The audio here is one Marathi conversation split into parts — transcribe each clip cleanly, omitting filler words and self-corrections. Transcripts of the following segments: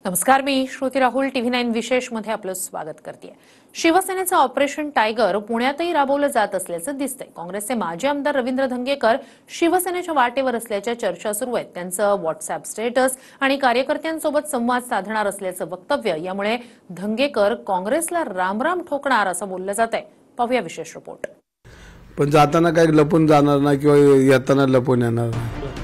नमस्कार, मी श्रुती राहुल TV9 विशेष मध्ये आपलं स्वागत करते। शिवसेनेचं ऑपरेशन टायगर पुण्यातही राबवलं जात असल्याचं दिसतंय। काँग्रेसचे माजी आमदार रवींद्र धंगेकर शिवसेनेच्या वाटेवर असल्याच्या चर्चा सुरू आहेत। त्यांचं व्हॉट्सअॅप स्टेटस आणि कार्यकर्त्यांसोबत संवाद साधणार असल्याचं वक्तव्य यामुळे धंगेकर काँग्रेसला रामराम ठोकणार असं बोललं जातंय। पाहूया विशेष रिपोर्ट। पण जाताना काही लपून जाणार नाही किंवा येताना लपून येणार नाही।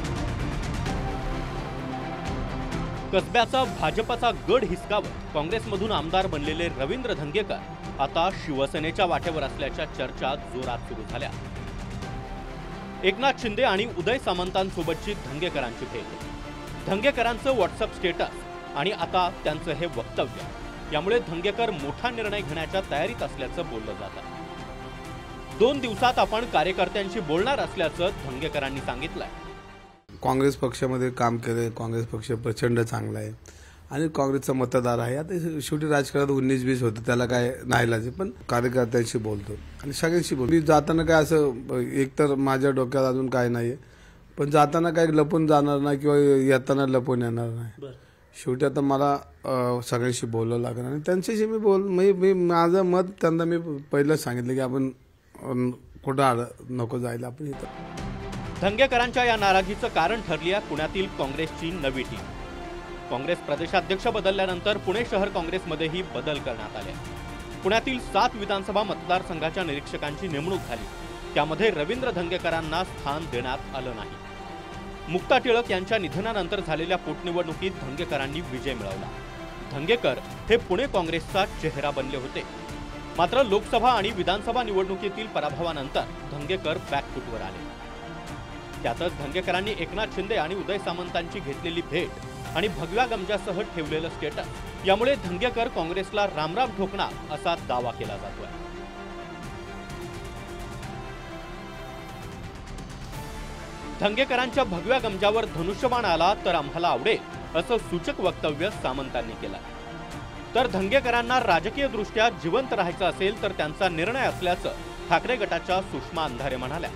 कसब्याचा भाजपचा गड हिसकावत काँग्रेसमधून आमदार बनलेले रवींद्र धंगेकर आता शिवसेनेच्या वाटेवर असल्याच्या चर्चा जोरात सुरू झाल्या। एकनाथ शिंदे आणि उदय सामंतांसोबतची धंगेकरांची भेट, धंगेकरांचं व्हॉट्सअप स्टेटस आणि आता त्यांचं हे वक्तव्य यामुळे धंगेकर मोठा निर्णय घेण्याच्या तयारीत असल्याचं बोललं जातं। 2 दिवसात आपण कार्यकर्त्यांशी बोलणार असल्याचं धंगेकरांनी सांगितलंय। काँग्रेस पक्षामध्ये काम केले, काँग्रेस पक्ष प्रचंड चांगला आहे आणि काँग्रेसचा मतदार आहे। आता शेवटी राजकारणात 19-20 होतं, त्याला काय नाईलाज आहे, पण कार्यकर्त्यांशी बोलतो आणि सगळ्यांशी बोलतो। जाताना काय असं एकतर माझ्या डोक्यात अजून काय नाहीये, पण जाताना काही लपून जाणार नाही किंवा येताना लपून येणार नाही। शेवटी आता मला सगळ्यांशी बोलावं लागेल आणि त्यांच्याशी मी माझं मत त्यांना मी पहिलं सांगितलं की आपण कुठं नको जायला, आपण इथं। धंगेकरांच्या या नाराजीचं कारण ठरली आहे पुण्यातील काँग्रेसची नवी टीम। काँग्रेस प्रदेशाध्यक्ष बदलल्यानंतर पुणे शहर काँग्रेसमध्येही बदल करण्यात आले। पुण्यातील 7 विधानसभा मतदारसंघाच्या निरीक्षकांची नेमणूक झाली, त्यामध्ये रवींद्र धंगेकरांना स्थान देण्यात आलं नाही। मुक्ता टिळक यांच्या निधनानंतर झालेल्या पोटनिवडणुकीत धंगेकरांनी विजय मिळवला। धंगेकर हे पुणे काँग्रेसचा चेहरा बनले होते, मात्र लोकसभा आणि विधानसभा निवडणुकीतील पराभवानंतर धंगेकर बॅकफूटवर आले। त्यातच धंगेकरांनी एकनाथ शिंदे आणि उदय सामंतांची घेतलेली भेट आणि भगव्या गमजासह ठेवलेलं स्टेटस यामुळे धंगेकर काँग्रेसला रामराम ठोकणार असा दावा केला जातोय। धंगेकरांच्या भगव्या गमजावर धनुष्यबाण आला तर आम्हाला आवडेल असं सूचक वक्तव्य सामंतांनी केलं। तर धंगेकरांना राजकीय दृष्ट्या जिवंत राहायचं असेल तर त्यांचा निर्णय असल्याचं ठाकरे गटाच्या सुषमा अंधारे म्हणाल्या।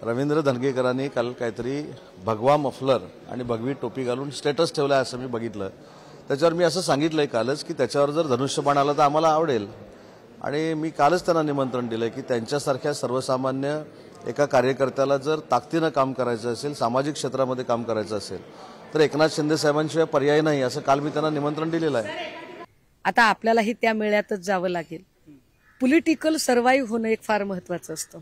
रवींद्र धंगेकरांनी काल काहीतरी भगवा मफलर आणि भगवी टोपी घालून स्टेटस ठेवला असं मी बघितलं। त्याच्यावर मी असं सांगितलंय कालच की त्याच्यावर जर धनुष्यबाण आलं तर आम्हाला आवडेल आणि मी कालच त्यांना निमंत्रण दिलंय की त्यांच्यासारख्या सर्वसामान्य एका कार्यकर्त्याला जर ताकदीनं काम करायचं असेल, सामाजिक क्षेत्रामध्ये काम करायचं असेल तर एकनाथ शिंदे साहेबांशिवाय पर्याय नाही, असं काल मी त्यांना निमंत्रण दिलेलं आहे। आता आपल्यालाही त्या मेळ्यातच जावं लागेल। पॉलिटिकल सर्व्हाइव्ह होणं एक फार महत्वाचं असतं।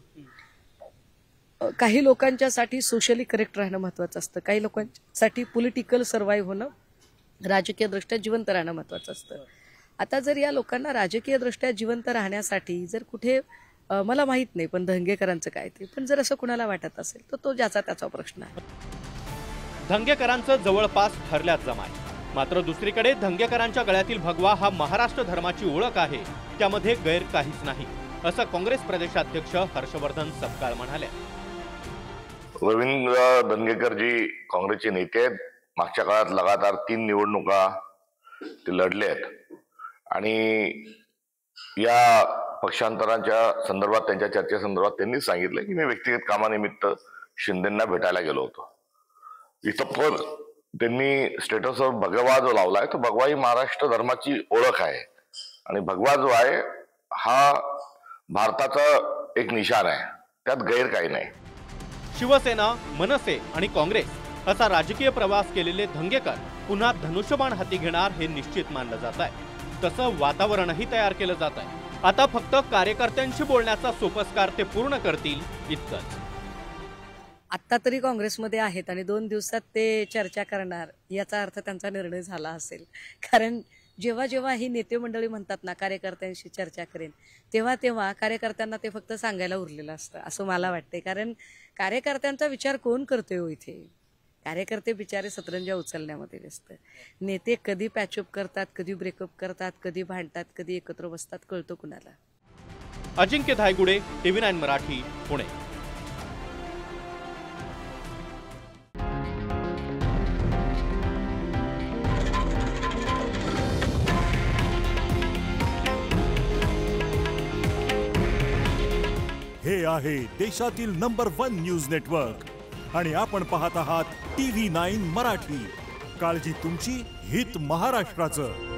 काही लोकांच्यासाठी सोशली करेक्ट राहणं महत्वाचं असतं, काही लोकांसाठी पॉलिटिकल सर्व्हाइव्ह होणं, राजकीय दृष्ट्या जिवंत राहणं महत्वाचं असतं। आता जर या लोकांना राजकीय दृष्ट्या जिवंत राहण्यासाठी जर कुठे मला माहित नाही पण धंगेकरांचं काय ते, पण जर असं कुणाला वाटत असेल तर तो ज्याचा त्याचा प्रश्न आहे। धंगेकरांचं जवळपास ठरल्यात जमाय, मात्र दुसरीकडे धंगेकरांच्या गळ्यातील भगवा हा महाराष्ट्र धर्माची ओळख आहे, त्यामध्ये गैर काहीच नाही असं काँग्रेस प्रदेशाध्यक्ष हर्षवर्धन सपकाळ म्हणाले। रवींद्र धंगेकर जी काँग्रेसचे नेते आहेत, मागच्या काळात लगातार 3 निवडणुका ते लढले आहेत आणि या पक्षांतराच्या संदर्भात, त्यांच्या चर्चेसंदर्भात त्यांनी सांगितलं की मी व्यक्तिगत कामानिमित्त शिंदेंना भेटायला गेलो होतो। इथं पण त्यांनी स्टेटसवर भगवा जो लावलाय तो भगवा ही महाराष्ट्र धर्माची ओळख आहे आणि भगवा जो आहे हा भारताचा एक निशाण आहे, त्यात गैर काही नाही। शिवसेना, मनसे आणि काँग्रेस असा राजकीय प्रवास केलेले धंगेकर पुन्हा धनुष्यबाण हाती घेणार हे निश्चित मानलं जात आहे। तसं वातावरणही तयार केलं जात आहे। आता फक्त कार्यकर्त्यांशी बोलण्याचा सोपस्कार ते पूर्ण करतील इतकंच। आता तरी काँग्रेसमध्ये आहेत आणि 2 दिवसात ते चर्चा करणार याचा अर्थ त्यांचा निर्णय झाला असेल। कारण जेव्हा जेव्हा ही नेते मंडळी म्हणतात ना कार्यकर्त्यांशी चर्चा करेन, तेव्हा तेव्हा कार्यकर्त्यांना ते फक्त सांगायला उरलेलं असतं असं मला वाटतंय। कारण कार्यकर्त्यांचा विचार कोण करतोय हो इथे? कार्यकर्ते बिचारे सतरंजा उचलण्यामध्ये व्यस्त। नेते कधी पॅचअप करतात, कधी ब्रेकअप करतात, कधी भांडतात, कधी एकत्र बसतात, कळतो कुणाला? अजिंक्य धायगुडे, TV9 मराठी, पुणे। हे आहे देशातील नंबर 1 न्यूज नेटवर्क आणि आपण पाहत आहात TV9 मराठी। काळजी तुमची, हित महाराष्ट्राचं.